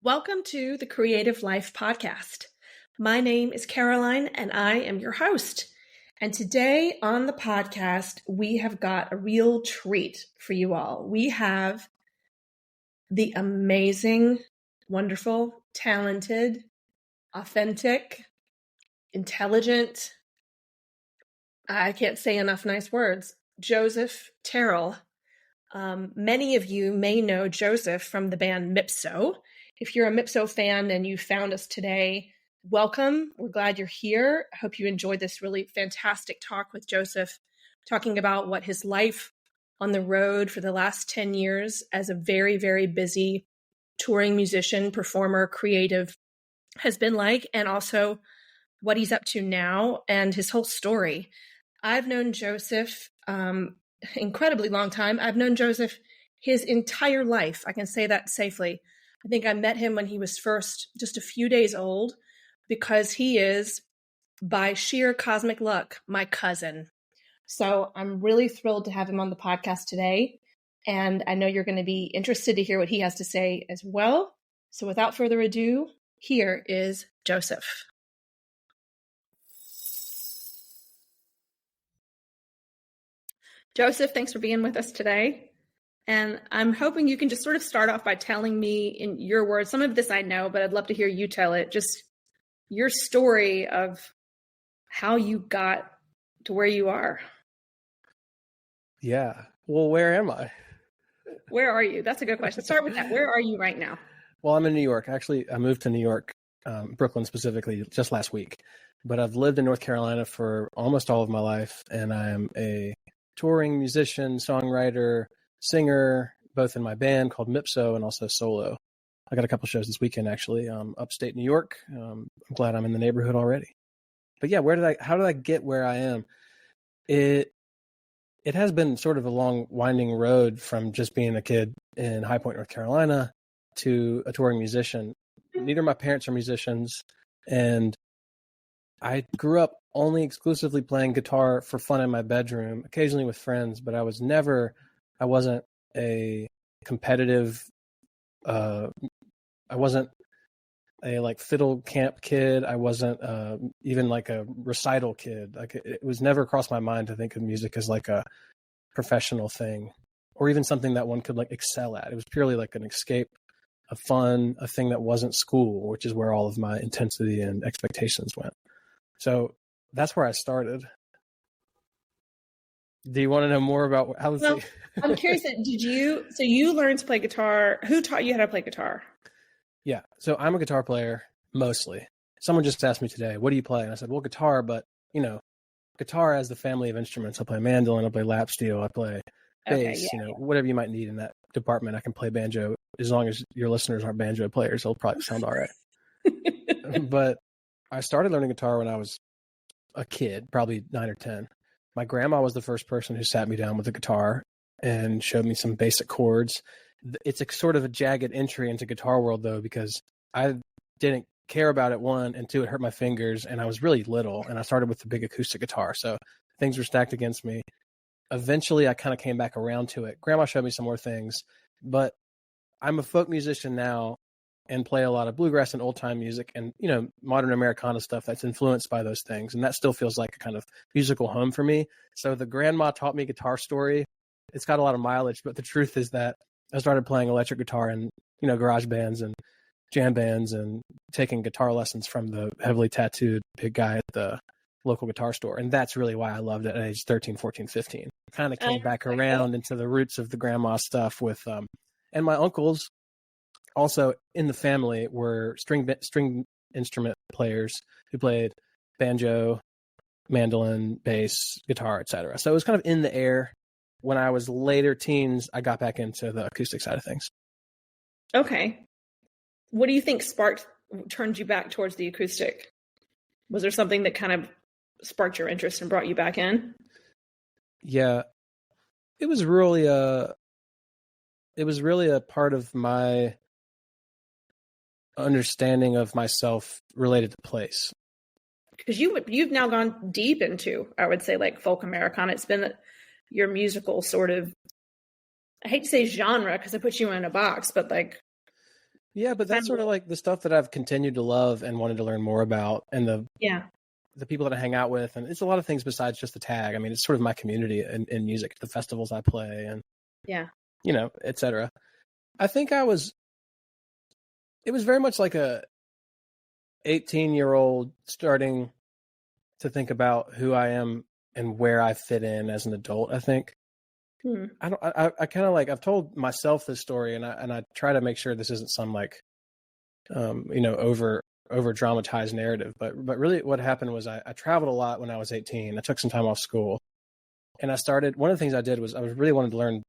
Welcome to the Creative Life Podcast. My name is Caroline and I am your host. And today on the podcast, we have got a real treat for you all. We have the amazing, wonderful, talented, authentic, intelligent, I can't say enough nice words, Joseph Terrell. Many of you may know Joseph from the band Mipso. If you're a Mipso fan and you found us today, welcome. We're glad you're here. I hope you enjoyed this really fantastic talk with Joseph, talking about what his life on the road for the last 10 years as a very, very busy touring musician, performer, creative has been like, and also what he's up to now and his whole story. I've known Joseph incredibly long time. I've known Joseph his entire life. I can say that safely. I think I met him when he was first just a few days old because he is, by sheer cosmic luck, my cousin. So I'm really thrilled to have him on the podcast today. And I know you're going to be interested to hear what he has to say as well. So without further ado, here is Joseph. Joseph, thanks for being with us today. And I'm hoping you can just sort of start off by telling me in your words, some of this I know, but I'd love to hear you tell it, just your story of how you got to where you are. Yeah. Well, where am I? Where are you? That's a good question. Start with that. Where are you right now? Well, I'm in New York. Actually, I moved to New York, Brooklyn specifically, just last week. But I've lived in North Carolina for almost all of my life, and I am a touring musician, songwriter, singer, both in my band called Mipso and also solo. I got a couple shows this weekend, actually, upstate New York. I'm glad I'm in the neighborhood already. But yeah, how did I get where I am? It has been sort of a long, winding road from just being a kid in High Point, North Carolina, to a touring musician. Neither of my parents are musicians, and I grew up only exclusively playing guitar for fun in my bedroom, occasionally with friends, but I wasn't a competitive, I wasn't a like fiddle camp kid. I wasn't even like a recital kid. Like it was never crossed my mind to think of music as like a professional thing or even something that one could like excel at. It was purely like an escape, a fun, a thing that wasn't school, which is where all of my intensity and expectations went. So that's where I started. Do you want to know more about how? Well, I'm curious. So you learned to play guitar. Who taught you how to play guitar? Yeah. So I'm a guitar player mostly. Someone just asked me today, what do you play? And I said, well, guitar, but guitar as the family of instruments. I play mandolin, I play lap steel, I play bass, whatever you might need in that department. I can play banjo. As long as your listeners aren't banjo players, it'll probably sound all right. But I started learning guitar when I was a kid, probably 9 or 10. My grandma was the first person who sat me down with a guitar and showed me some basic chords. It's a sort of a jagged entry into guitar world, though, because I didn't care about it, one, and two, it hurt my fingers, and I was really little, and I started with the big acoustic guitar, so things were stacked against me. Eventually, I kind of came back around to it. Grandma showed me some more things, but I'm a folk musician now and play a lot of bluegrass and old-time music and, modern Americana stuff that's influenced by those things. And that still feels like a kind of musical home for me. So the grandma taught me guitar story, it's got a lot of mileage, but the truth is that I started playing electric guitar in, garage bands and jam bands and taking guitar lessons from the heavily tattooed big guy at the local guitar store. And that's really why I loved it at age 13, 14, 15. Kind of came back around into the roots of the grandma stuff with, and my uncles also in the family were string instrument players who played banjo, mandolin, bass, guitar, etc. So it was kind of in the air. When I was later teens, I got back into the acoustic side of things. Okay. What do you think turned you back towards the acoustic? Was there something that kind of sparked your interest and brought you back in? Yeah, it was really a part of my understanding of myself related to place. Because you've now gone deep into, I would say, like folk Americana. It's been your musical sort of, I hate to say genre because I put you in a box, but like Yeah, but that's sort of like the stuff that I've continued to love and wanted to learn more about, and the people that I hang out with, and it's a lot of things besides just the tag. I mean, it's sort of my community in music, the festivals I play, and etc. I think it was very much like a 18-year-old starting to think about who I am and where I fit in as an adult. I think I kind of like, I've told myself this story, and I try to make sure this isn't some like over dramatized narrative, but really what happened was I traveled a lot when I was 18. I took some time off school, and one of the things I did was I really wanted to learn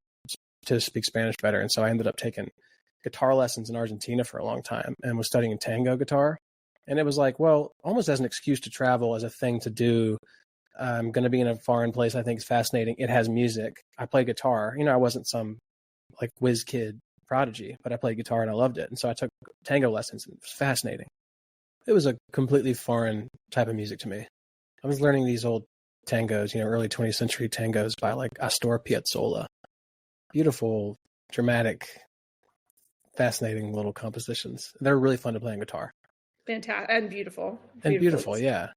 to speak Spanish better, and so I ended up taking guitar lessons in Argentina for a long time and was studying tango guitar. And it was like, well, almost as an excuse to travel, as a thing to do. I'm going to be in a foreign place. I think it's fascinating. It has music. I play guitar. I wasn't some like whiz kid prodigy, but I played guitar and I loved it. And so I took tango lessons, and it was fascinating. It was a completely foreign type of music to me. I was learning these old tangos, early 20th century tangos by like Astor Piazzolla. Beautiful, dramatic, fascinating little compositions. They're really fun to play on guitar. Fantastic and beautiful. Beautiful, yeah.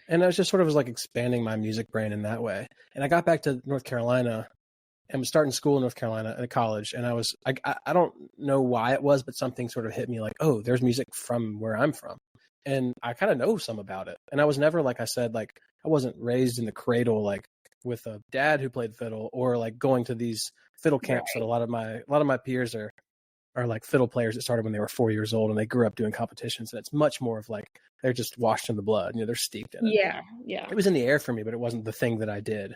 And I was just sort of like expanding my music brain in that way. And I got back to North Carolina and was starting school in North Carolina at college. And I don't know why it was, but something sort of hit me like, oh, there's music from where I'm from. And I kind of know some about it. And I was never, like I said, like I wasn't raised in the cradle, like with a dad who played fiddle, or like going to these fiddle camps that a lot of my peers are like fiddle players that started when they were 4 years old, and they grew up doing competitions. And it's much more of like, they're just washed in the blood, they're steeped in it. Yeah. It was in the air for me, but it wasn't the thing that I did.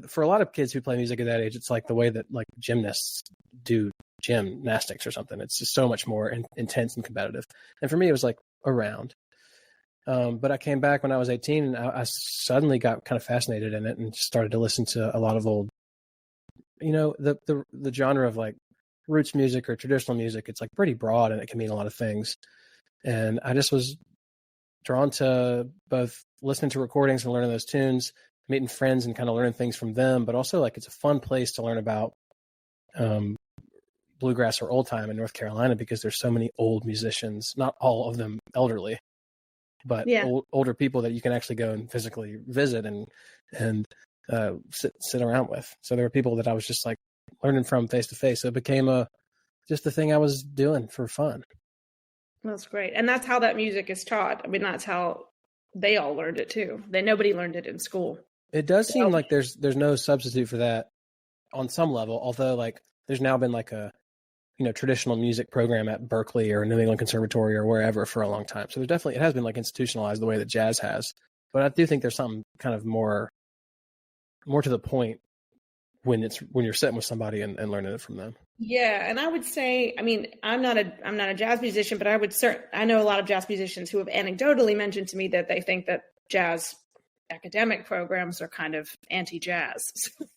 For a lot of kids who play music at that age, it's like the way that like gymnasts do gymnastics or something. It's just so much more intense and competitive. And for me, it was like around. But I came back when I was 18, and I suddenly got kind of fascinated in it and just started to listen to a lot of old, the genre of like roots music or traditional music. It's like pretty broad, and it can mean a lot of things. And I just was drawn to both listening to recordings and learning those tunes, meeting friends and kind of learning things from them, but also like it's a fun place to learn about bluegrass or old time in North Carolina, because there's so many old musicians, not all of them elderly, but older people that you can actually go and physically visit and sit around with. So there were people that I was just like learning from face to face. So it became just the thing I was doing for fun. That's great. And that's how that music is taught. I mean, that's how they all learned it too. Nobody learned it in school. It does seem like there's no substitute for that on some level, although like there's now been like a traditional music program at Berkeley or New England Conservatory or wherever for a long time. So it has been like institutionalized the way that jazz has. But I do think there's something kind of more to the point when you're sitting with somebody and learning it from them. Yeah. And I would say, I mean, I'm not a jazz musician, but I know a lot of jazz musicians who have anecdotally mentioned to me that they think that jazz academic programs are kind of anti-jazz.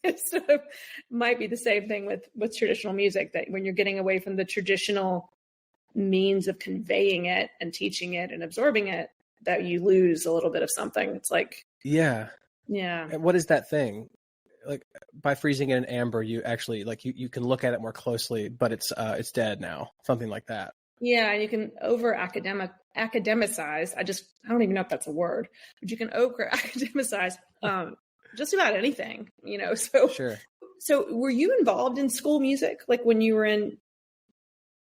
So it might be the same thing with traditional music, that when you're getting away from the traditional means of conveying it and teaching it and absorbing it, that you lose a little bit of something. It's like, yeah. And what is that thing? Like by freezing it in amber, you actually like you can look at it more closely, but it's dead now. Something like that. Yeah, and you can academicize. I don't even know if that's a word, but you can academicize just about anything, So sure. So were you involved in school music, like when you were in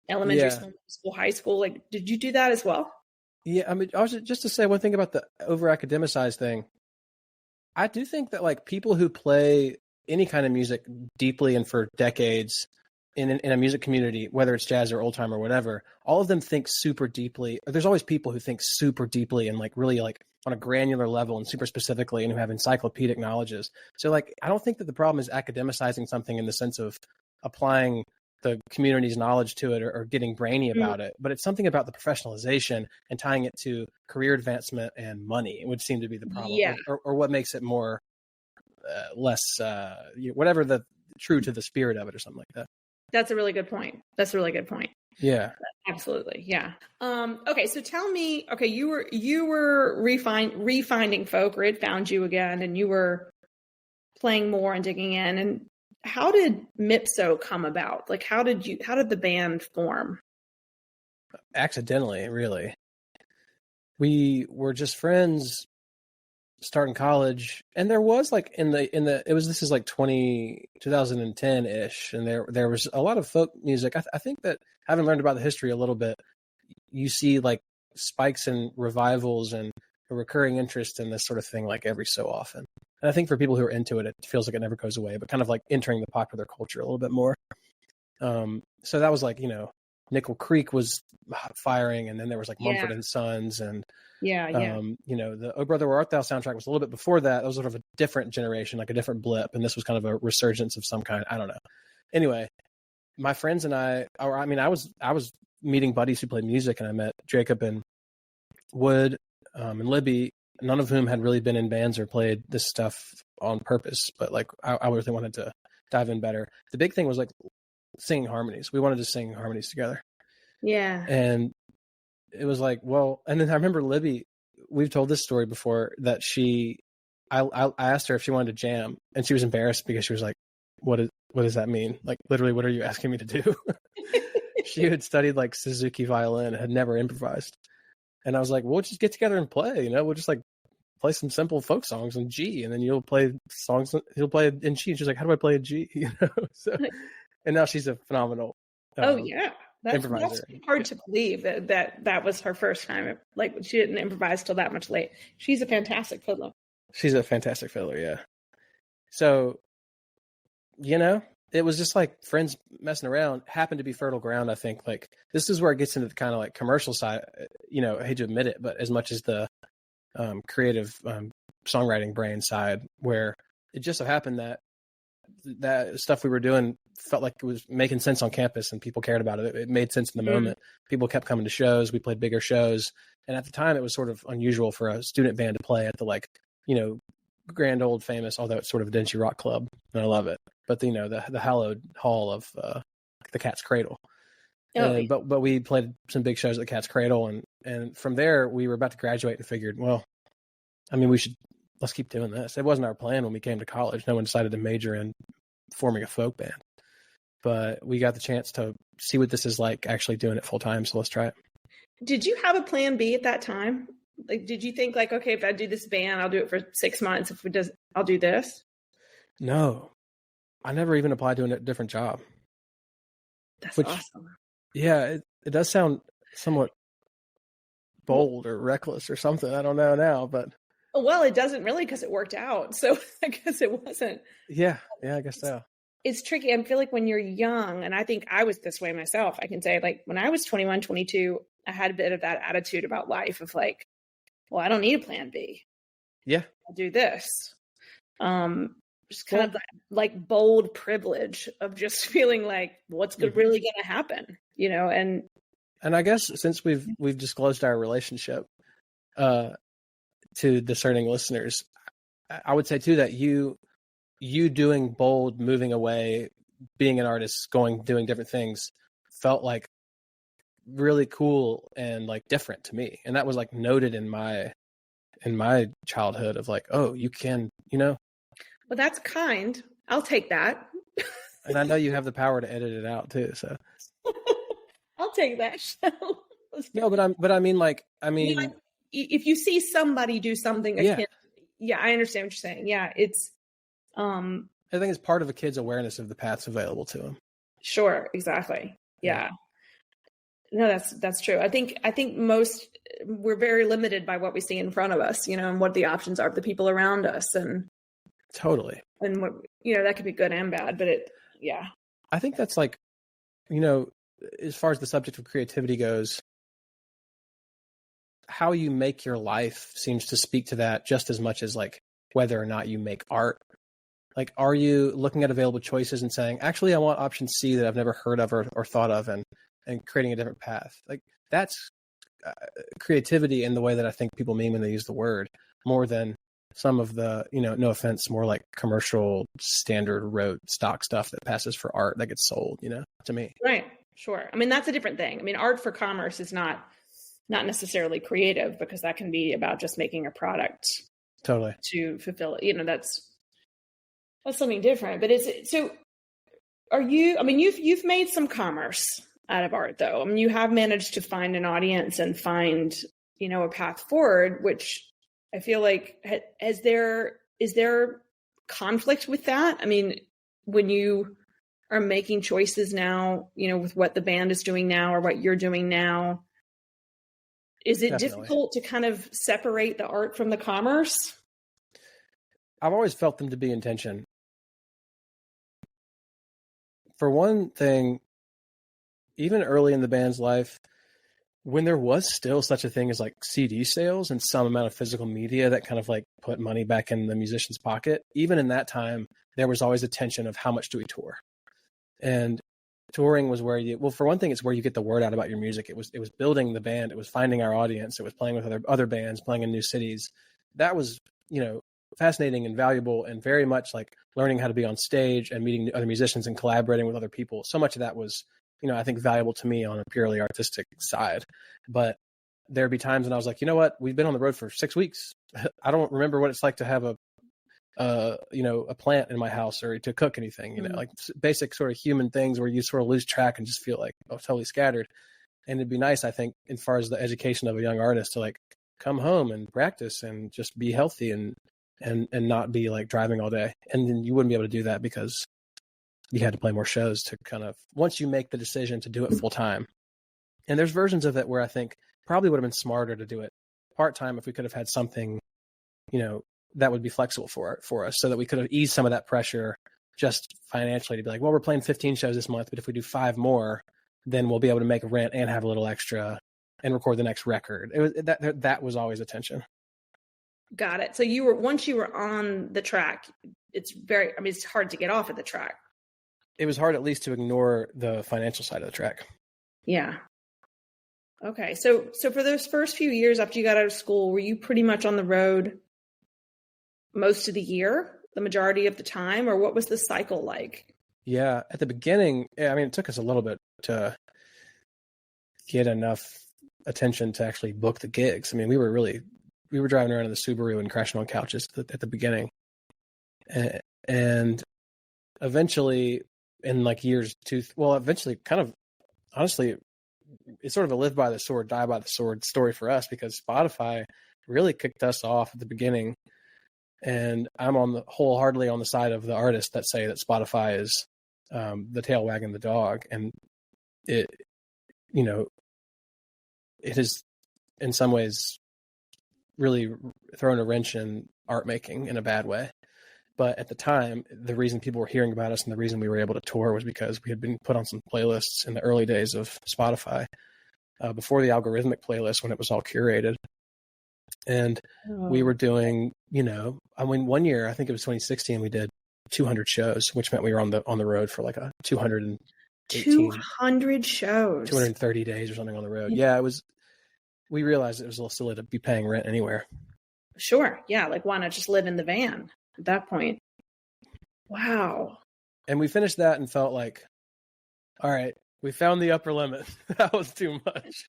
elementary school, high school? Like, did you do that as well? Yeah, I mean, just to say one thing about the over academicized thing. I do think that like people who play any kind of music deeply and for decades in a music community, whether it's jazz or old time or whatever, all of them think super deeply. There's always people who think super deeply and like really like on a granular level and super specifically, and who have encyclopedic knowledges. So like, I don't think that the problem is academicizing something in the sense of applying the community's knowledge to it or getting brainy about it, but it's something about the professionalization and tying it to career advancement and money. It would seem to be the problem, or what makes it more less whatever the true to the spirit of it or something like that. That's a really good point. Yeah, absolutely. Yeah. Okay. So tell me, you were refinding folk, or it found you again, and you were playing more and digging in. And how did Mipso come about? Like, how did the band form? accidentally, really. We were just friends starting college, and there was like this is like 2010 ish, and there was a lot of folk music. I think that, having learned about the history a little bit, you see like spikes and revivals and a recurring interest in this sort of thing like every so often. And I think for people who are into it, it feels like it never goes away, but kind of like entering the popular culture a little bit more. So that was like, Nickel Creek was firing, and then there was like Mumford and Sons, and the Oh Brother Where Art Thou soundtrack was a little bit before that. That was sort of a different generation, like a different blip, and this was kind of a resurgence of some kind. I don't know. Anyway, my friends and I was meeting buddies who played music, and I met Jacob and Wood and Libby, none of whom had really been in bands or played this stuff on purpose, but like I really wanted to dive in better. The big thing was like singing harmonies. We wanted to sing harmonies together. Yeah. And it was like, well, and then I remember Libby, we've told this story before, that I asked her if she wanted to jam, and she was embarrassed because she was like, what does that mean? Like, literally, what are you asking me to do? She had studied like Suzuki violin and had never improvised. And I was like, we'll just get together and play, we'll just like play some simple folk songs in G, and then you'll play songs, he'll play in G. And she's like, how do I play a G? So, and now she's a phenomenal improviser. That's hard to believe that was her first time. Like, she didn't improvise till that much late. She's a fantastic fiddler. She's a fantastic fiddler, yeah. So, it was just like friends messing around, happened to be fertile ground. I think like this is where it gets into the kind of like commercial side, I hate to admit it, but as much as the creative songwriting brain side, where it just so happened that stuff we were doing felt like it was making sense on campus and people cared about it. It made sense in the moment. People kept coming to shows. We played bigger shows. And at the time it was sort of unusual for a student band to play at the grand old famous, although it's sort of a dingy rock club, and I love it. But the hallowed hall of the Cat's Cradle. But we played some big shows at the Cat's Cradle, and from there we were about to graduate and figured, well, let's keep doing this. It wasn't our plan when we came to college. No one decided to major in forming a folk band, but we got the chance to see what this is like actually doing it full time. So let's try it. Did you have a plan B at that time? Like, did you think like, okay, if I do this band, I'll do it for 6 months. I'll do this. No, I never even applied to a different job. That's awesome. Yeah, it does sound somewhat bold or reckless or something. I don't know now, but. Well, it doesn't really, because it worked out. So I guess it wasn't. Yeah, I guess so. It's tricky. I feel like when you're young, and I think I was this way myself, I can say like when I was 21, 22, I had a bit of that attitude about life of like, well, I don't need a plan B. Yeah. I'll do this. Just kind of like bold privilege of just feeling like what's really going to happen, and I guess since we've disclosed our relationship to discerning listeners, I would say too that you doing bold, moving away, being an artist, doing different things felt like really cool and like different to me. And that was like noted in my childhood of like, oh, you can, Well, that's kind. I'll take that. And I know you have the power to edit it out too. So I'll take that. No, but I mean, if you see somebody do something, I understand what you're saying. Yeah. It's, I think it's part of a kid's awareness of the paths available to them. Sure. Exactly. Yeah. No, that's true. I think we're very limited by what we see in front of us, and what the options are of the people around us, and totally. And what, that could be good and bad, but I think that's like, as far as the subject of creativity goes, how you make your life seems to speak to that just as much as like whether or not you make art. Like, are you looking at available choices and saying, actually, I want option C that I've never heard of or thought of, and creating a different path? Like, that's creativity in the way that I think people mean when they use the word, more than some of the, no offense, more like commercial standard rote stock stuff that passes for art that gets sold, to me. Right. Sure. I mean, that's a different thing. I mean, art for commerce is not necessarily creative, because that can be about just making a product totally to fulfill it. That's something different. But are you, I mean, you've made some commerce out of art, though. I mean, you have managed to find an audience and find, a path forward, which I feel like is there conflict with that? I mean, when you are making choices now, with what the band is doing now or what you're doing now, is it Definitely difficult to kind of separate the art from the commerce? I've always felt them to be in tension. For one thing, even early in the band's life, when there was still such a thing as like CD sales and some amount of physical media that kind of like put money back in the musician's pocket, even in that time, there was always a tension of how much do we tour? And touring was where for one thing, it's where you get the word out about your music. It was building the band. It was finding our audience. It was playing with other bands, playing in new cities. That was, fascinating and valuable, and very much like learning how to be on stage and meeting other musicians and collaborating with other people. So much of that was, I think valuable to me on a purely artistic side. But there'd be times when I was like, you know what, we've been on the road for 6 weeks. I don't remember what it's like to have a plant in my house or to cook anything, like basic sort of human things where you sort of lose track and just feel like totally scattered. And it'd be nice, I think, as far as the education of a young artist, to like come home and practice and just be healthy and not be like driving all day. And then you wouldn't be able to do that because you had to play more shows to kind of, once you make the decision to do it full time. And there's versions of it where I think probably would have been smarter to do it part-time if we could have had something, that would be flexible for us, so that we could have eased some of that pressure just financially, to be like, well, we're playing 15 shows this month, but if we do 5 more, then we'll be able to make a rent and have a little extra and record the next record. It was that was always a tension. Got it. So once you were on the track, it's hard to get off of the track. It was hard at least to ignore the financial side of the track. Yeah. Okay. So for those first few years after you got out of school, were you pretty much on the road most of the year, the majority of the time, or what was the cycle like? Yeah. At the beginning, it took us a little bit to get enough attention to actually book the gigs. We were driving around in the Subaru and crashing on couches at the beginning. And eventually in like years eventually kind of, honestly, it's sort of a live by the sword, die by the sword story for us, because Spotify really kicked us off at the beginning. And I'm wholeheartedly on the side of the artists that say that Spotify is the tail wagging the dog. And it has in some ways really thrown a wrench in art making in a bad way. But at the time, the reason people were hearing about us and the reason we were able to tour was because we had been put on some playlists in the early days of Spotify, before the algorithmic playlist, when it was all curated. And we were doing, 1 year, I think it was 2016, we did 200 shows, which meant we were on the road for like a 200 shows, 230 days or something on the road. Yeah, we realized it was a little silly to be paying rent anywhere. Sure. Yeah. Like, why not just live in the van at that point? Wow. And we finished that and felt like, all right, we found the upper limit. That was too much.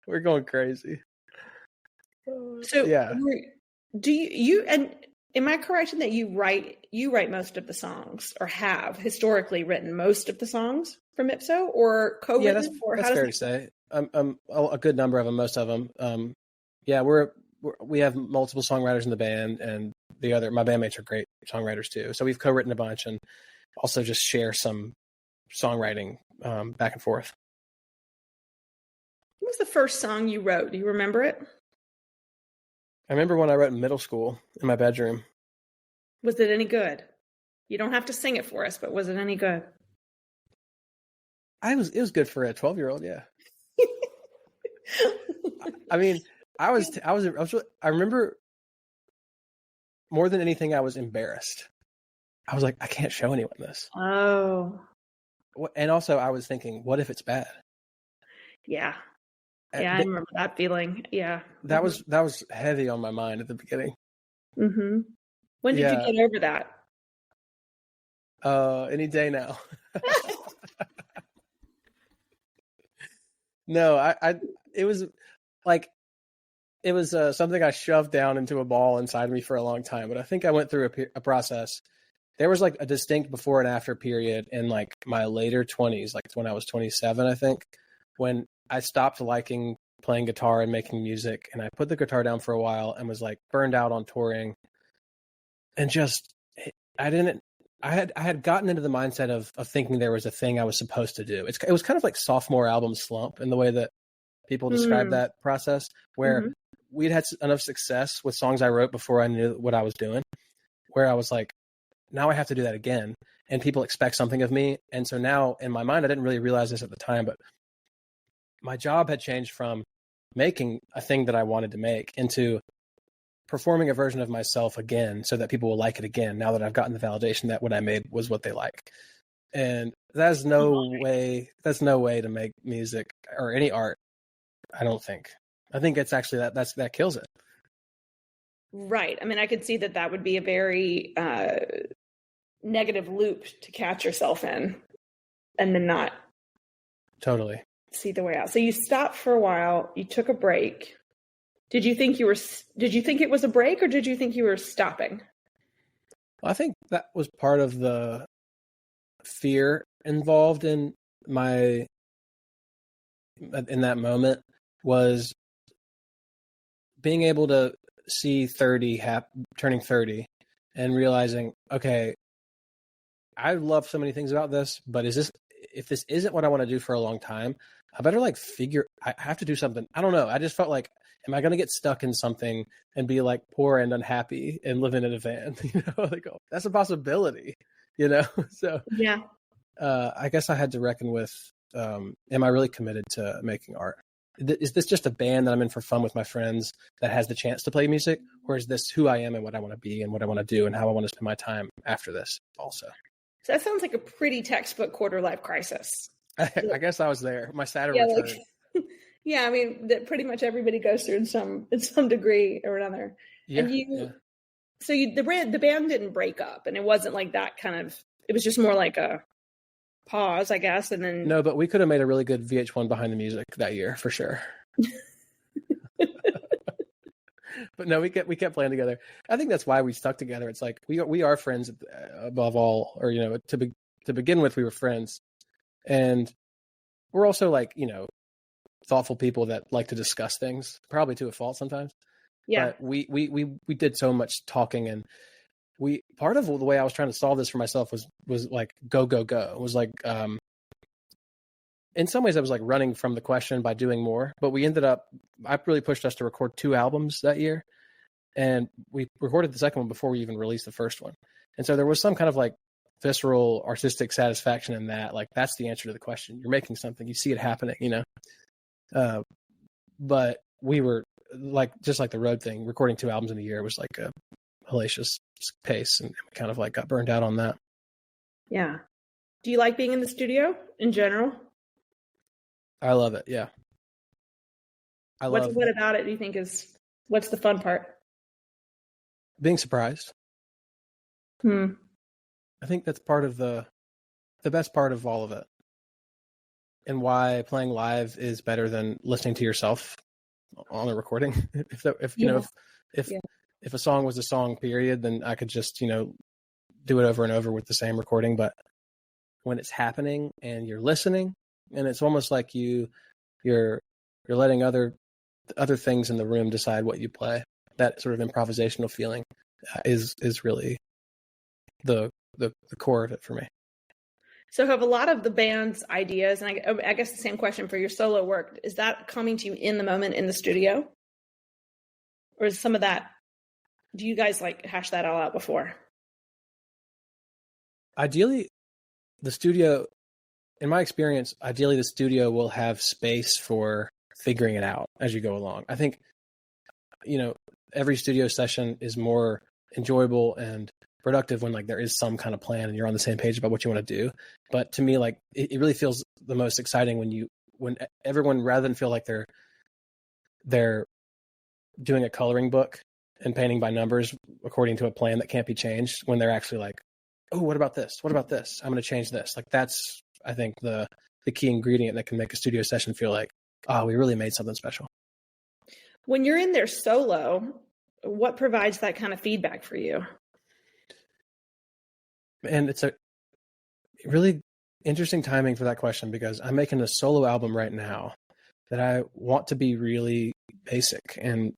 We're going crazy. So yeah. Do you and am I correct in that you write most of the songs, or have historically written most of the songs for Mipso, or co-written? Yeah, that's fair to say. A good number of them, most of them. We have multiple songwriters in the band, and my bandmates are great songwriters too. So we've co-written a bunch, and also just share some songwriting back and forth. What was the first song you wrote? Do you remember it? I remember when I wrote in middle school in my bedroom. Was it any good? You don't have to sing it for us, but was it any good? It was good for a 12-year-old, yeah. I remember more than anything, I was embarrassed. I was like, I can't show anyone this. Oh. And also I was thinking, what if it's bad? Yeah. Yeah, I remember that feeling. Yeah. That was heavy on my mind at the beginning. Mm-hmm. When did you get over that? Any day now. No, it was something I shoved down into a ball inside of me for a long time. But I think I went through a process there was like a distinct before and after period in like my later 20s, like when I was 27, I think, when I stopped liking playing guitar and making music, and I put the guitar down for a while and was like burned out on touring, and just I had gotten into the mindset of thinking there was a thing I was supposed to do. It was kind of like sophomore album slump in the way that people describe that process, where we'd had enough success with songs I wrote before I knew what I was doing, where I was like, now I have to do that again, and people expect something of me. And so now in my mind, I didn't really realize this at the time, but my job had changed from making a thing that I wanted to make into performing a version of myself again so that people will like it again now that I've gotten the validation that what I made was what they like. And that's no way to make music or any art, I don't think. I think it's actually that kills it. Right. I mean, I could see that would be a very negative loop to catch yourself in and then not totally see the way out. So you stopped for a while, you took a break. Did you think it was a break, or did you think you were stopping? Well, I think that was part of the fear involved in that moment, was being able to see turning 30 and realizing, okay, I love so many things about this, but if this isn't what I want to do for a long time, I better I have to do something. I don't know. I just felt like, am I going to get stuck in something and be like poor and unhappy and living in a van? That's a possibility, So yeah. I guess I had to reckon with, am I really committed to making art? Is this just a band that I'm in for fun with my friends that has the chance to play music? Or is this who I am and what I want to be and what I want to do and how I want to spend my time after this also? So that sounds like a pretty textbook quarter life crisis. I guess I was there. My Saturn return. Yeah, I mean, that pretty much everybody goes through in some degree or another. Yeah. And the band didn't break up, and it wasn't like that kind of. It was just more like a pause, I guess, and then. No, but we could have made a really good VH1 behind the music that year for sure. But no, we kept playing together. I think that's why we stuck together. It's like we are friends above all, or to begin with, we were friends, and we're also thoughtful people that like to discuss things, probably to a fault sometimes. Yeah. But we did so much talking, and part of the way I was trying to solve this for myself was like go. It was like in some ways I was like running from the question by doing more, but I really pushed us to record 2 albums that year, and we recorded the second one before we even released the first one. And so there was some kind of like visceral artistic satisfaction in that. Like, that's the answer to the question. You're making something, you see it happening, but we were just like the road thing, recording 2 albums in a year was like a hellacious pace, and we kind of like got burned out on that. Yeah. Do you like being in the studio in general? I love it. Yeah. What about it do you think what's the fun part? Being surprised. I think that's part of the best part of all of it, and why playing live is better than listening to yourself on a recording. If a song was a song, period, then I could just do it over and over with the same recording. But when it's happening and you're listening, and it's almost like you're letting other things in the room decide what you play, that sort of improvisational feeling is really the core of it for me. So have a lot of the band's ideas, and I guess the same question for your solo work, is that coming to you in the moment in the studio? Or is some of that, do you guys hash that all out before? Ideally, the studio, in my experience, the studio will have space for figuring it out as you go along. I think, every studio session is more enjoyable and productive when there is some kind of plan and you're on the same page about what you want to do. But to me, it really feels the most exciting when everyone, rather than feel like they're doing a coloring book and painting by numbers according to a plan that can't be changed, when they're actually like, oh, what about this? What about this? I'm going to change this. That's, I think, the key ingredient that can make a studio session feel like, oh, we really made something special. When you're in there solo, what provides that kind of feedback for you? And it's a really interesting timing for that question, because I'm making a solo album right now that I want to be really basic and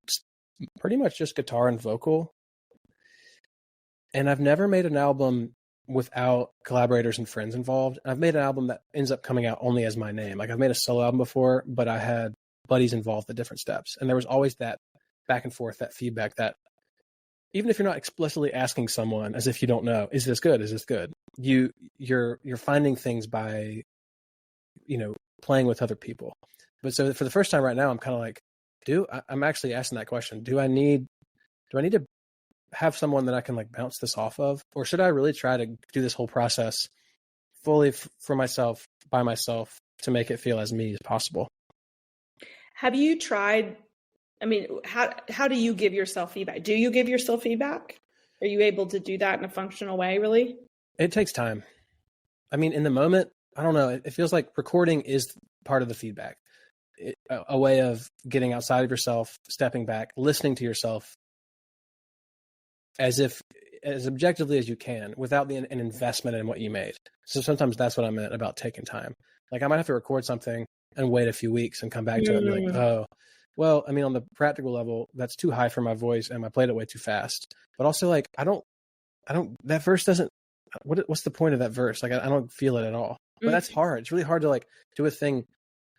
pretty much just guitar and vocal. And I've never made an album without collaborators and friends involved. I've made an album that ends up coming out only as my name. Like, I've made a solo album before, but I had buddies involved at different steps. And there was always that back and forth, that feedback, that even if you're not explicitly asking someone as if you don't know, is this good? Is this good? You're finding things by, playing with other people. But so for the first time right now, I'm kind of like, I'm actually asking that question. Do I need to have someone that I can like bounce this off of? Or should I really try to do this whole process fully for myself, by myself, to make it feel as me as possible? Have you tried, how do you give yourself feedback? Do you give yourself feedback? Are you able to do that in a functional way, really? It takes time. In the moment, I don't know. It feels like recording is part of the feedback. A way of getting outside of yourself, stepping back, listening to yourself as objectively as you can, without an investment in what you made. So sometimes that's what I meant about taking time. Like, I might have to record something and wait a few weeks and come back to it and be like, oh, well, on the practical level, that's too high for my voice and I played it way too fast. But also, like, I don't, that verse doesn't, what's the point of that verse? Like, I don't feel it at all. But that's hard. It's really hard to like do a thing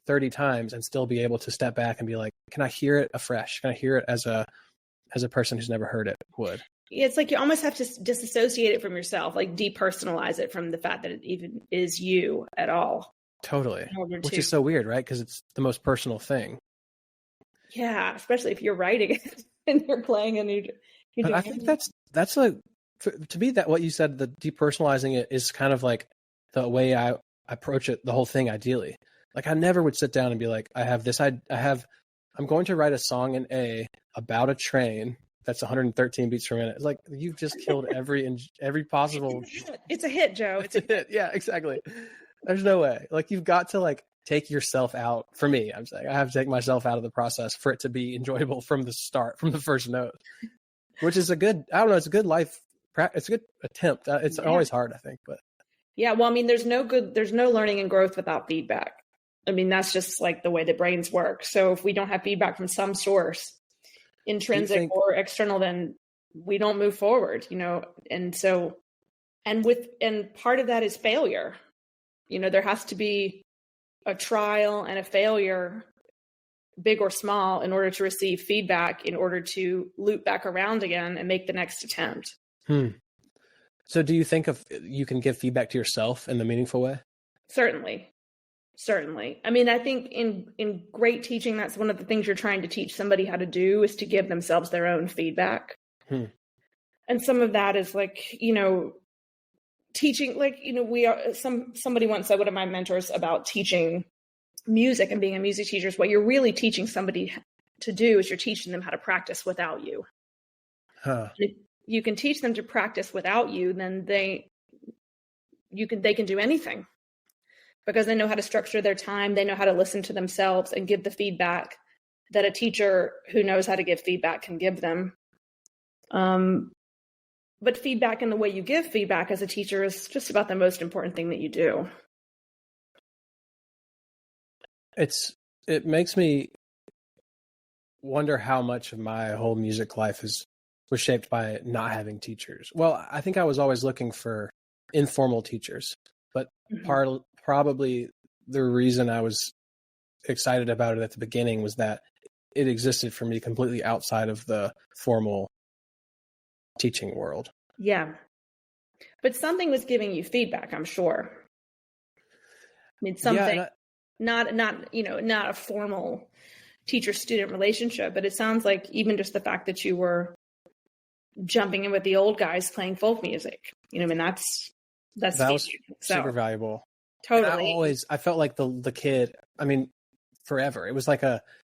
30 times and still be able to step back and be like, can I hear it afresh? Can I hear it as a person who's never heard it would? It's like you almost have to disassociate it from yourself, like depersonalize it from the fact that it even is you at all. Totally. Which is so weird, right? Because it's the most personal thing. Yeah, especially if you're writing it and you're playing and you're doing I think that's like, to me, that what you said, the depersonalizing it is kind of like the way I approach it, the whole thing, ideally. Like, I never would sit down and be like, I'm going to write a song in A about a train that's 113 beats per minute. It's like, you've just killed every possible. It's a hit, Joe. It's a hit. Yeah, exactly. There's no way. Like, you've got to like take yourself out. For me, I'm saying I have to take myself out of the process for it to be enjoyable from the start, from the first note, which is it's a good life. It's a good attempt. It's always hard, I think, but. Yeah. Well, there's no learning and growth without feedback. That's just like the way the brains work. So if we don't have feedback from some source, intrinsic or external, then we don't move forward, and part of that is failure. There has to be a trial and a failure, big or small, in order to receive feedback, in order to loop back around again and make the next attempt. So do you think you can give feedback to yourself in the meaningful way? Certainly. I think in great teaching, that's one of the things you're trying to teach somebody how to do, is to give themselves their own feedback. And some of that is like, teaching, like, somebody once said, one of my mentors, about teaching music and being a music teacher, is what you're really teaching somebody to do is you're teaching them how to practice without you. If you can teach them to practice without you, then they can do anything. Because they know how to structure their time. They know how to listen to themselves and give the feedback that a teacher who knows how to give feedback can give them. But feedback and the way you give feedback as a teacher is just about the most important thing that you do. It makes me wonder how much of my whole music life was shaped by not having teachers. Well, I think I was always looking for informal teachers, but probably the reason I was excited about it at the beginning was that it existed for me completely outside of the formal teaching world. Yeah. But something was giving you feedback, I'm sure. Something, not a formal teacher-student relationship, but it sounds like even just the fact that you were jumping in with the old guys playing folk music, that was super valuable. Totally. I felt like the kid, forever. It was like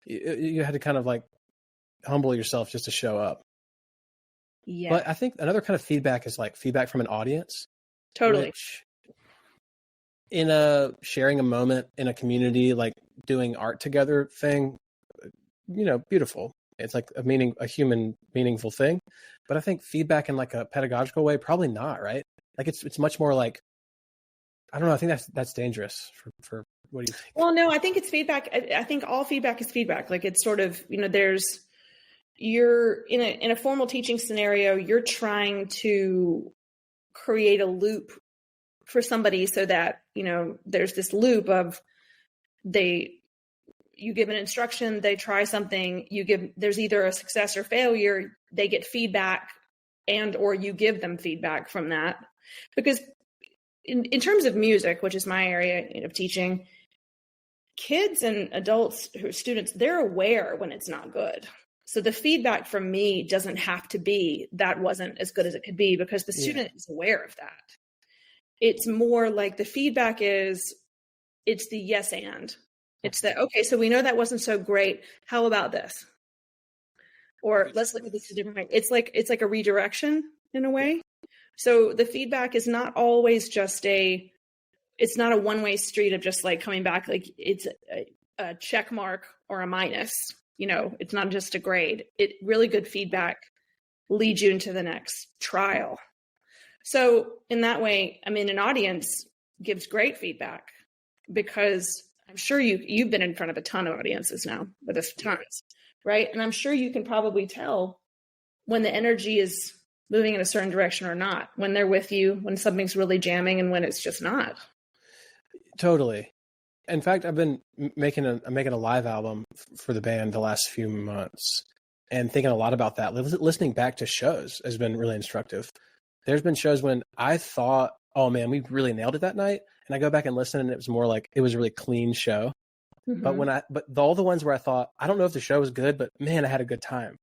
you had to kind of like humble yourself just to show up. Yeah. But I think another kind of feedback is like feedback from an audience. Totally. Which, in sharing a moment in a community, like doing art together thing, beautiful. It's like a human meaningful thing. But I think feedback in like a pedagogical way, probably not, right? Like it's much more like, I don't know. I think that's dangerous for what do you think? Well, no, I think it's feedback. I think all feedback is feedback. Like it's sort of, you're in a formal teaching scenario, you're trying to create a loop for somebody so that, there's this loop of you give an instruction, they try something, there's either a success or failure, they get feedback or you give them feedback from that. Because in terms of music, which is my area of teaching, kids and adults who are students, they're aware when it's not good. So the feedback from me doesn't have to be that wasn't as good as it could be, because the student is aware of that. It's more like the feedback it's the yes and. It's that, okay, so we know that wasn't so great. How about this? Or let's look at this a different way. It's like a redirection in a way. So the feedback is not always just it's not a one-way street of just like coming back, like it's a check mark or a minus. It's not just a grade. Really good feedback leads you into the next trial. So in that way, an audience gives great feedback, because I'm sure you've been in front of a ton of audiences now, with us tons, right? And I'm sure you can probably tell when the energy is moving in a certain direction or not, when they're with you, when something's really jamming and when it's just not. Totally. In fact, I've been making a live album for the band the last few months, and thinking a lot about that. Listening back to shows has been really instructive. There's been shows when I thought, oh man, we really nailed it that night. And I go back and listen, and it was more like, it was a really clean show. Mm-hmm. But all the ones where I thought, I don't know if the show was good, but man, I had a good time.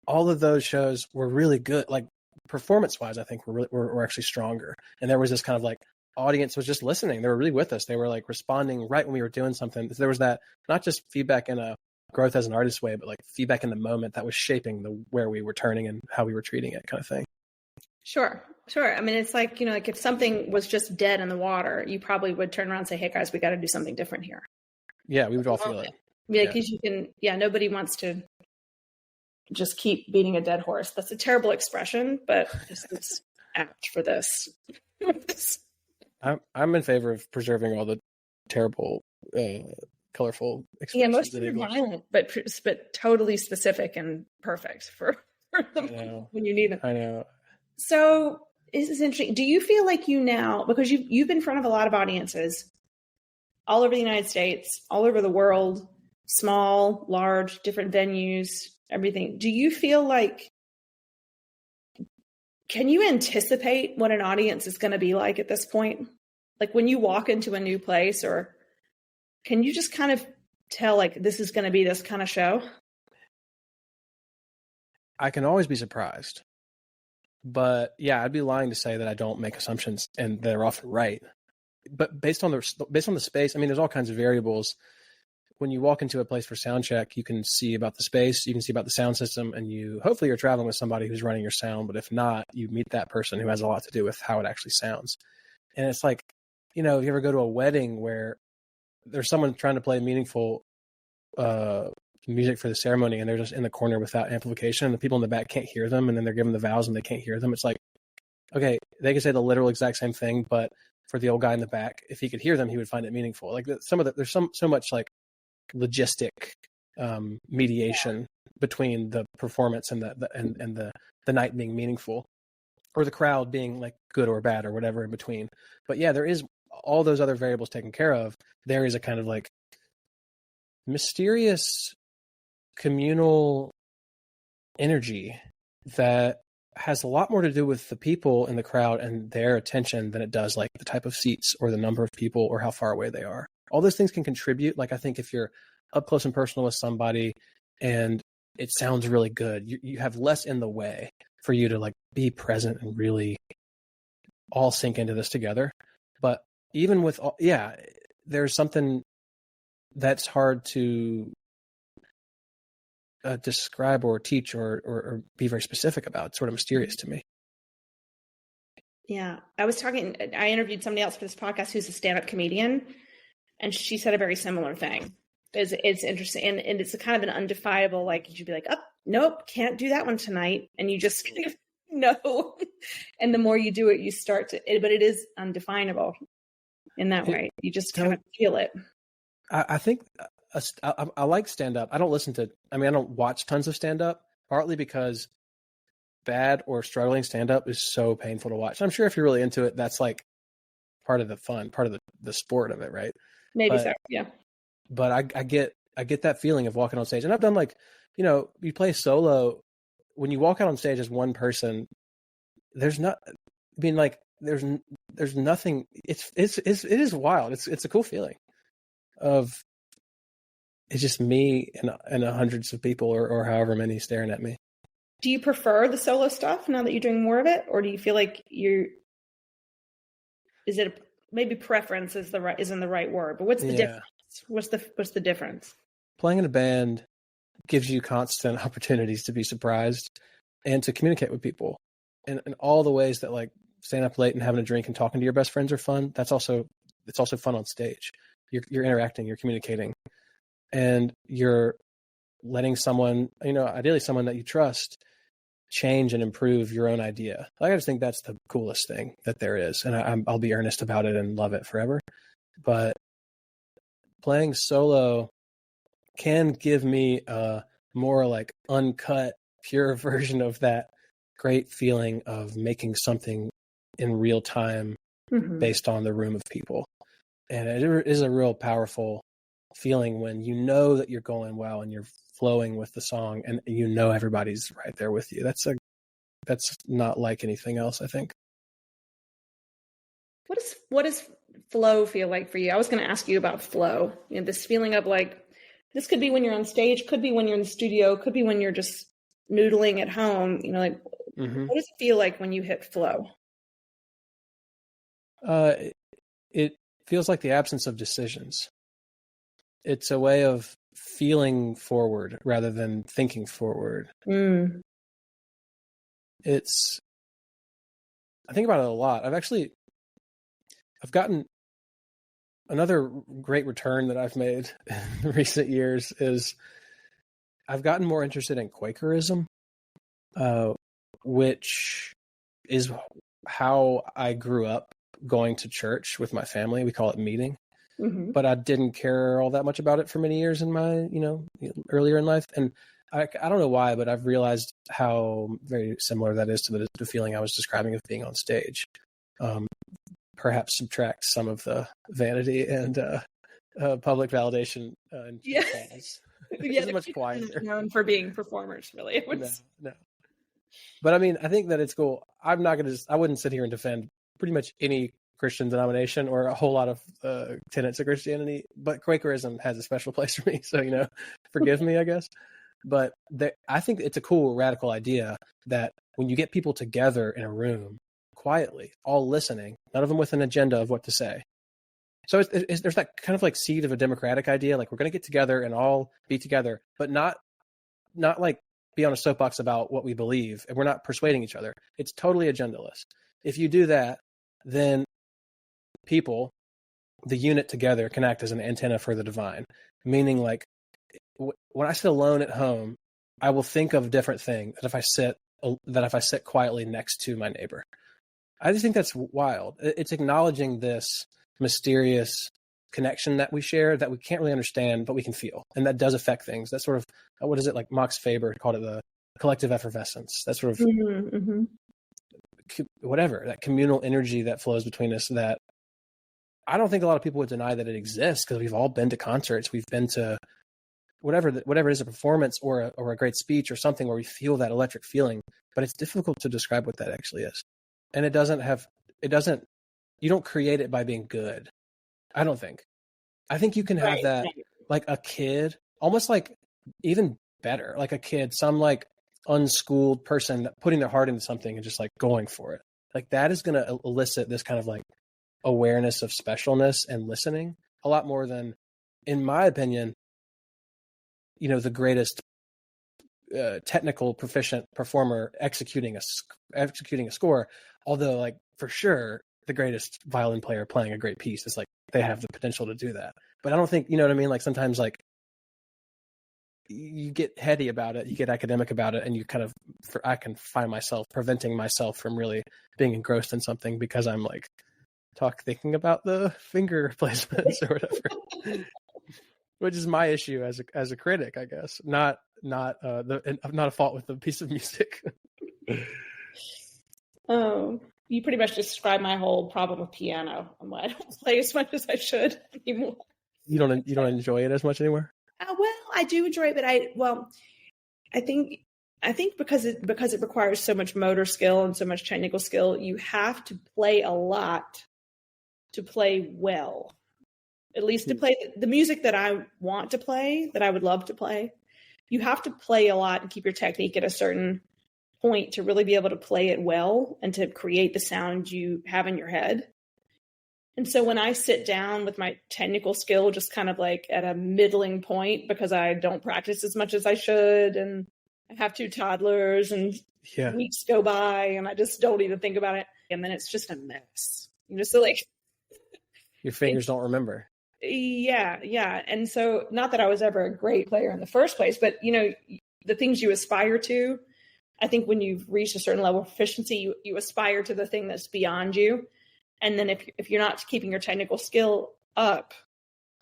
All of those shows were really good. Like performance wise, I think were actually stronger. And there was this kind of like, audience was just listening. They were really with us. They were like responding right when we were doing something. There was that, not just feedback in a growth as an artist way, but like feedback in the moment that was shaping where we were turning and how we were treating it, kind of thing. Sure. It's like, like if something was just dead in the water, you probably would turn around and say, hey guys, we got to do something different here. Yeah, we would all feel it. Yeah, because you can, nobody wants to just keep beating a dead horse. That's a terrible expression, but it's apt for this. I'm in favor of preserving all the terrible, colorful expressions. Yeah, most of them are violent, but totally specific and perfect for them when you need them. I know. So this is interesting. Do you feel like you now, because you've been in front of a lot of audiences all over the United States, all over the world, small, large, different venues, everything. Do you feel like, can you anticipate what an audience is going to be like at this point? Like when you walk into a new place, or can you just kind of tell like this is going to be this kind of show? I can always be surprised. But yeah, I'd be lying to say that I don't make assumptions, and they're often right. But based on the space, there's all kinds of variables. When you walk into a place for sound check, you can see about the space, you can see about the sound system, and hopefully you're traveling with somebody who's running your sound. But if not, you meet that person who has a lot to do with how it actually sounds. And it's like, if you ever go to a wedding where there's someone trying to play meaningful music for the ceremony, and they're just in the corner without amplification, and the people in the back can't hear them, and then they're giving the vows and they can't hear them. It's like, okay, they can say the literal exact same thing, but for the old guy in the back, if he could hear them, he would find it meaningful. Like there's so much like logistic mediation between the performance and the night being meaningful, or the crowd being like good or bad or whatever in between. But yeah, there is all those other variables taken care of. There is a kind of like mysterious communal energy that has a lot more to do with the people in the crowd and their attention than it does like the type of seats or the number of people or how far away they are. All those things can contribute. Like I think if you're up close and personal with somebody and it sounds really good, you have less in the way for you to like be present and really all sink into this together. But even with all, there's something that's hard to describe or teach or be very specific about. It's sort of mysterious to me. Yeah. I interviewed somebody else for this podcast who's a stand-up comedian, and she said a very similar thing. It's interesting. And it's a kind of an undefinable, like, you'd be like, oh, nope, can't do that one tonight. And you just kind of No. And the more you do it, you start to, but it is undefinable in that way. You just kind of feel it. I think I like stand-up. I don't watch tons of stand-up, partly because bad or struggling stand-up is so painful to watch. I'm sure if you're really into it, that's like part of the fun, part of the sport of it, right? Maybe so, yeah. But I get that feeling of walking on stage. And I've done you play solo, when you walk out on stage as one person, there's nothing. It is wild. It's a cool feeling of it's just me and hundreds of people or however many staring at me. Do you prefer the solo stuff now that you're doing more of it, or do you feel like maybe preference isn't the right word, but what's the difference? What's the difference? Playing in a band gives you constant opportunities to be surprised and to communicate with people in all the ways that like staying up late and having a drink and talking to your best friends are fun. It's also fun on stage. You're interacting, you're communicating, and you're letting someone, ideally someone that you trust, change and improve your own idea. I just think that's the coolest thing that there is. And I'll be earnest about it and love it forever. But playing solo can give me a more like uncut, pure version of that great feeling of making something in real time based on the room of people. And it is a real powerful feeling when you know that you're going well and you're flowing with the song and everybody's right there with you. That's not like anything else, I think. What does flow feel like for you? I was going to ask you about flow. This feeling of like, this could be when you're on stage, could be when you're in the studio, could be when you're just noodling at home. What does it feel like when you hit flow? It feels like the absence of decisions. It's a way of feeling forward rather than thinking forward. I think about it a lot. I've gotten another great return that I've made in recent years is I've gotten more interested in Quakerism, which is how I grew up going to church with my family. We call it meeting. But I didn't care all that much about it for many years in my, earlier in life. And I don't know why, but I've realized how very similar that is to the feeling I was describing of being on stage. Perhaps subtract some of the vanity and public validation. It's much quieter. Known for being performers, really. No. But I mean, I think that it's cool. I wouldn't sit here and defend pretty much any Christian denomination or a whole lot of tenets of Christianity, but Quakerism has a special place for me. So, forgive me, I guess. But I think it's a cool, radical idea that when you get people together in a room quietly, all listening, none of them with an agenda of what to say. So there's that kind of like seed of a democratic idea, like we're going to get together and all be together, but not like be on a soapbox about what we believe, and we're not persuading each other. It's totally agendaless. If you do that, then people, the unit together, can act as an antenna for the divine, meaning like when I sit alone at home, I will think of different things that if I sit quietly next to my neighbor. I just think that's wild. It's acknowledging this mysterious connection that we share that we can't really understand, but we can feel, and that does affect things. That's sort of what is it, like Max Faber called it, the collective effervescence. That sort of whatever, that communal energy that flows between us, that I don't think a lot of people would deny that it exists, because we've all been to concerts, we've been to whatever it is, a performance or a great speech or something where we feel that electric feeling, but it's difficult to describe what that actually is. And you don't create it by being good. I don't think. I think you can have that like a kid, almost like even better, like a kid, some like unschooled person putting their heart into something and just like going for it. Like that is going to elicit this kind of like awareness of specialness and listening a lot more than, in my opinion, the greatest technical proficient performer executing a score. Although, like, for sure, the greatest violin player playing a great piece is like they have the potential to do that. But I don't think, you know what I mean? Like sometimes, like you get heady about it, you get academic about it, and you kind of, I can find myself preventing myself from really being engrossed in something because I'm like thinking about the finger placements or whatever, which is my issue as a critic, I guess. Not a fault with the piece of music. Oh, you pretty much described my whole problem with piano. I don't play as much as I should anymore. You don't enjoy it as much anymore? Well, I do enjoy it, but I think because it requires so much motor skill and so much technical skill, you have to play a lot to play well. At least to play the music that I want to play, that I would love to play. You have to play a lot and keep your technique at a certain point to really be able to play it well and to create the sound you have in your head. And so when I sit down with my technical skill just kind of like at a middling point because I don't practice as much as I should, and I have 2 toddlers and weeks go by and I just don't even think about it, and then it's just a mess. So like your fingers don't remember. Yeah. And so not that I was ever a great player in the first place, but the things you aspire to, I think when you've reached a certain level of proficiency, you aspire to the thing that's beyond you. And then if you're not keeping your technical skill up,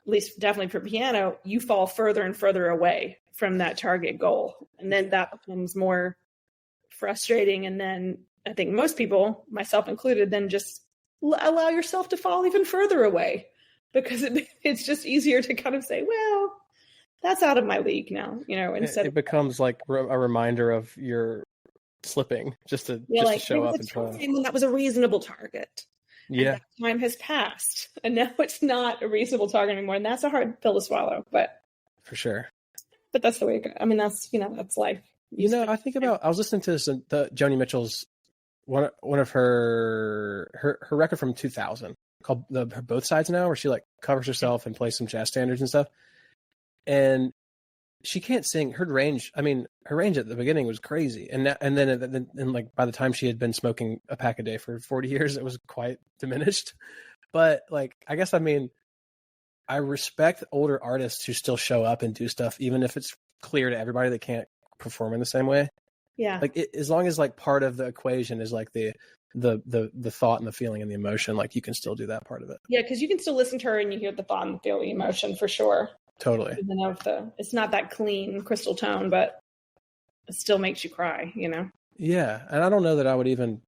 at least definitely for piano, you fall further and further away from that target goal. And then that becomes more frustrating. And then I think most people, myself included, then just allow yourself to fall even further away because it's just easier to kind of say, well, that's out of my league now, instead it becomes like a reminder of your slipping just to show up and try. When that was a reasonable target. Yeah. And that time has passed and now it's not a reasonable target anymore. And that's a hard pill to swallow, but for sure. But that's the way it goes. I mean, that's life. I think about, I was listening to Joni Mitchell's, one of her record from 2000 called her Both Sides Now, where she like covers herself and plays some jazz standards and stuff. And she can't sing. Her range at the beginning was crazy. And then like by the time she had been smoking a pack a day for 40 years, it was quite diminished. But like, I guess, I respect older artists who still show up and do stuff, even if it's clear to everybody they can't perform in the same way. Yeah. Like as long as like part of the equation is like the thought and the feeling and the emotion, like you can still do that part of it. Yeah, because you can still listen to her and you hear the thought and feel the emotion for sure. Totally. Even though it's not that clean crystal tone, but it still makes you cry, Yeah, and I don't know that I would even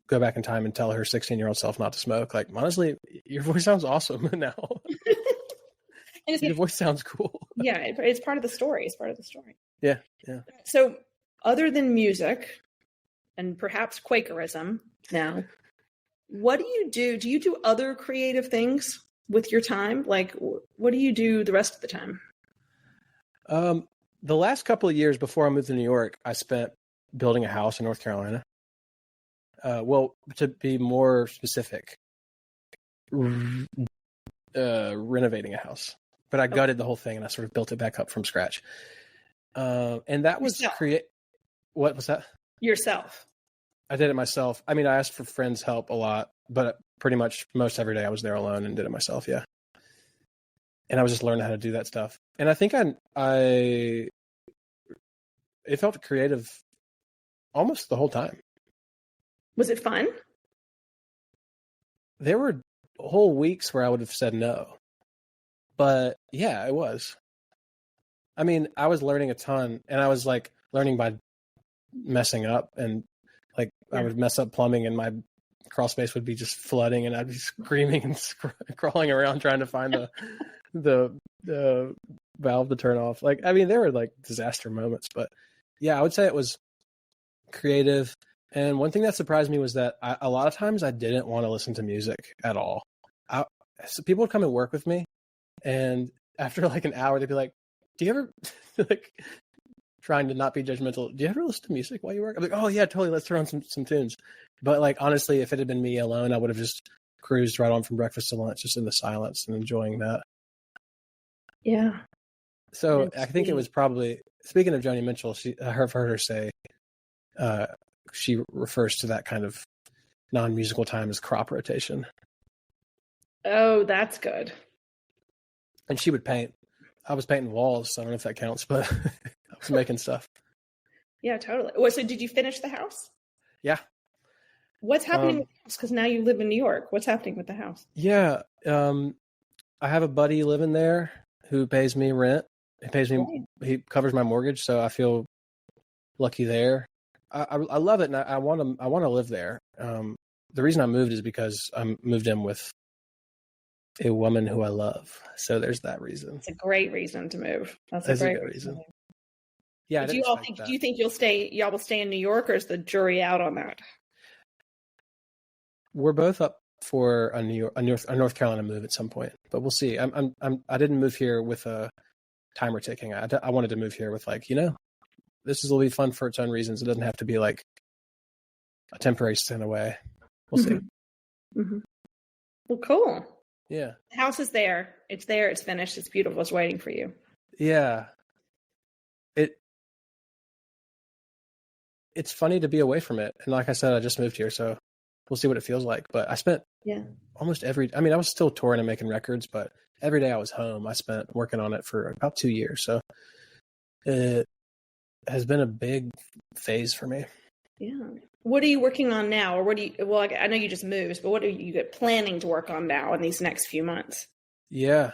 go back in time and tell her 16-year-old self not to smoke. Like, honestly, your voice sounds awesome now. Your voice sounds cool. Yeah, it's part of the story. Yeah. So other than music and perhaps Quakerism now, what do you do? Do you do other creative things with your time? Like, what do you do the rest of the time? The last couple of years before I moved to New York, I spent building a house in North Carolina. Well, to be more specific, renovating a house. But I gutted the whole thing and I sort of built it back up from scratch. And that was What was that? Yourself. I did it myself. I asked for friends' help a lot, but pretty much most every day I was there alone and did it myself. Yeah. And I was just learning how to do that stuff. And I think it felt creative almost the whole time. Was it fun? There were whole weeks where I would have said no. But yeah, it was. I was learning a ton, and I was like learning by messing up, and like I would mess up plumbing and my crawl space would be just flooding and I'd be screaming and crawling around trying to find the valve to turn off. Like, there were like disaster moments, but yeah, I would say it was creative. And one thing that surprised me was that a lot of times I didn't want to listen to music at all. So people would come and work with me, and after like an hour, they'd be like, do you ever like trying to not be judgmental? Do you ever listen to music while you work? I'm like, oh yeah, totally. Let's throw on some tunes. But like, honestly, if it had been me alone, I would have just cruised right on from breakfast to lunch, just in the silence and enjoying that. Yeah. So I think it was probably, speaking of Joni Mitchell, I've heard her say, she refers to that kind of non-musical time as crop rotation. Oh, that's good. And she would paint. I was painting walls. So I don't know if that counts, but I was making stuff. Yeah, totally. Well, so did you finish the house? Yeah. What's happening with the house? Because now you live in New York. What's happening with the house? Yeah. I have a buddy living there who pays me rent. He covers my mortgage, so I feel lucky there. I love it, and I want to live there. The reason I moved is because I moved in with a woman who I love. So there's that reason. It's a great reason to move. That's a great reason. Yeah. Do you think y'all will stay in New York, or is the jury out on that? We're both up for a North Carolina move at some point, but we'll see. I didn't move here with a timer ticking. I wanted to move here with this will be fun for its own reasons. It doesn't have to be like a temporary stint away. We'll see. Mm-hmm. Well, cool. Yeah. The house is there. It's there. It's finished. It's beautiful. It's waiting for you. Yeah. It's funny to be away from it. And like I said, I just moved here, so we'll see what it feels like. But I spent almost I was still touring and making records, but every day I was home, I spent working on it for about 2 years. So it has been a big phase for me. Yeah. What are you working on now? Or I know you just moved, but what are you planning to work on now in these next few months? Yeah.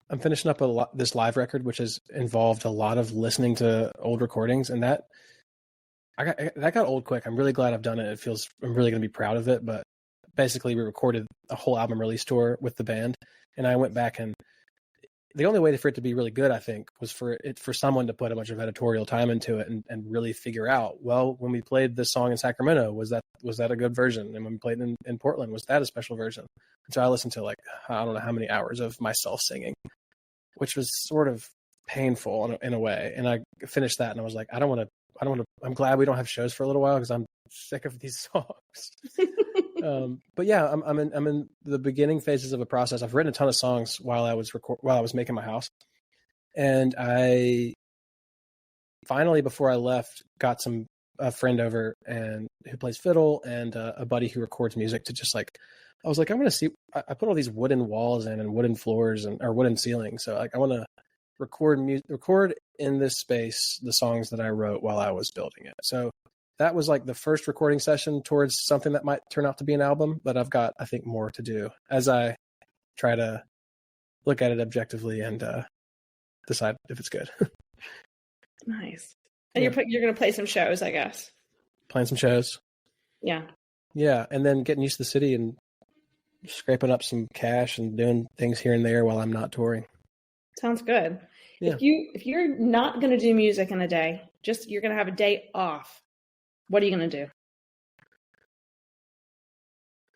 I'm finishing up this live record, which has involved a lot of listening to old recordings, and that got old quick. I'm really glad I've done it. I'm really going to be proud of it. But basically, we recorded a whole album release tour with the band, and I went back, and the only way for it to be really good, I think, was for someone to put a bunch of editorial time into it and really figure out, well, when we played this song in Sacramento, was that a good version? And when we played in Portland, was that a special version? And so I listened to I don't know how many hours of myself singing, which was sort of painful in a way. And I finished that and I was like, I'm glad we don't have shows for a little while because I'm sick of these songs. But yeah, I'm in the beginning phases of a process. I've written a ton of songs while I was making my house. And I finally, before I left, got a friend over who plays fiddle and a buddy who records music to just I was like, I'm going to see, I put all these wooden walls in and wooden floors or wooden ceilings. So I want to record in this space the songs that I wrote while I was building it. So that was the first recording session towards something that might turn out to be an album, but I've got, I think, more to do as I try to look at it objectively and decide if it's good. Nice. And you're going to play some shows, I guess. Playing some shows. Yeah. Yeah. And then getting used to the city and scraping up some cash and doing things here and there while I'm not touring. Sounds good. Yeah. If you're not going to do music in a day, you're going to have a day off, what are you going to do?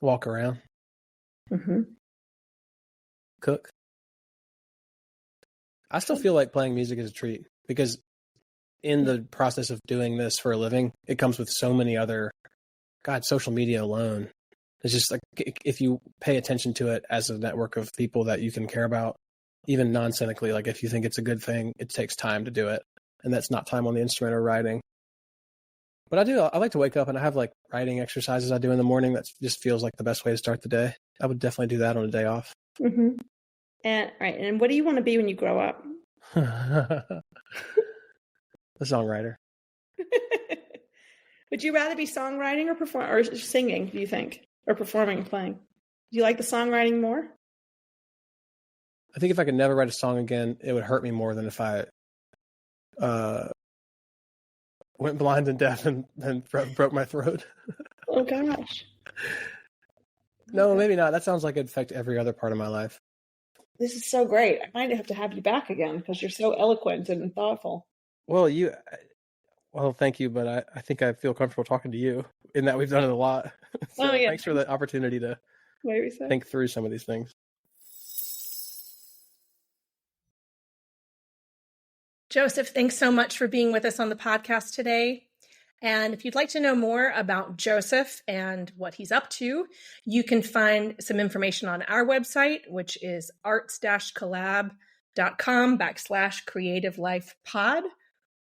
Walk around. Mm-hmm. Cook. I still feel like playing music is a treat because in the process of doing this for a living, it comes with so many other, social media alone. It's just if you pay attention to it as a network of people that you can care about, even non-cynically, if you think it's a good thing, it takes time to do it. And that's not time on the instrument or writing. But I like to wake up and I have writing exercises I do in the morning. That just feels like the best way to start the day. I would definitely do that on a day off. Mm-hmm. And what do you want to be when you grow up? A songwriter. Would you rather be songwriting or singing, do you think? Or performing and playing? Do you like the songwriting more? I think if I could never write a song again, it would hurt me more than if I went blind and deaf and broke my throat. Oh, gosh. No, maybe not. That sounds like it'd affect every other part of my life. This is so great. I might have to have you back again because you're so eloquent and thoughtful. Well, thank you, but I think I feel comfortable talking to you in that we've done it a lot. So thanks for the opportunity to think through some of these things. Joseph, thanks so much for being with us on the podcast today. And if you'd like to know more about Joseph and what he's up to, you can find some information on our website, which is arts-collab.com/creativelifepod.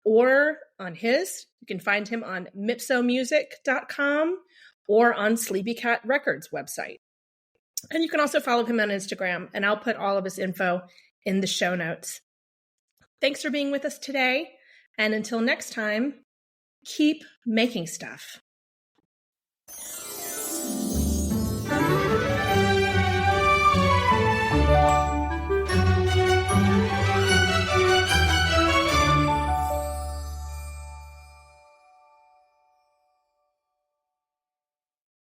Or on his, you can find him on mipsomusic.com or on Sleepy Cat Records website. And you can also follow him on Instagram, and I'll put all of his info in the show notes. Thanks for being with us today. And until next time, keep making stuff.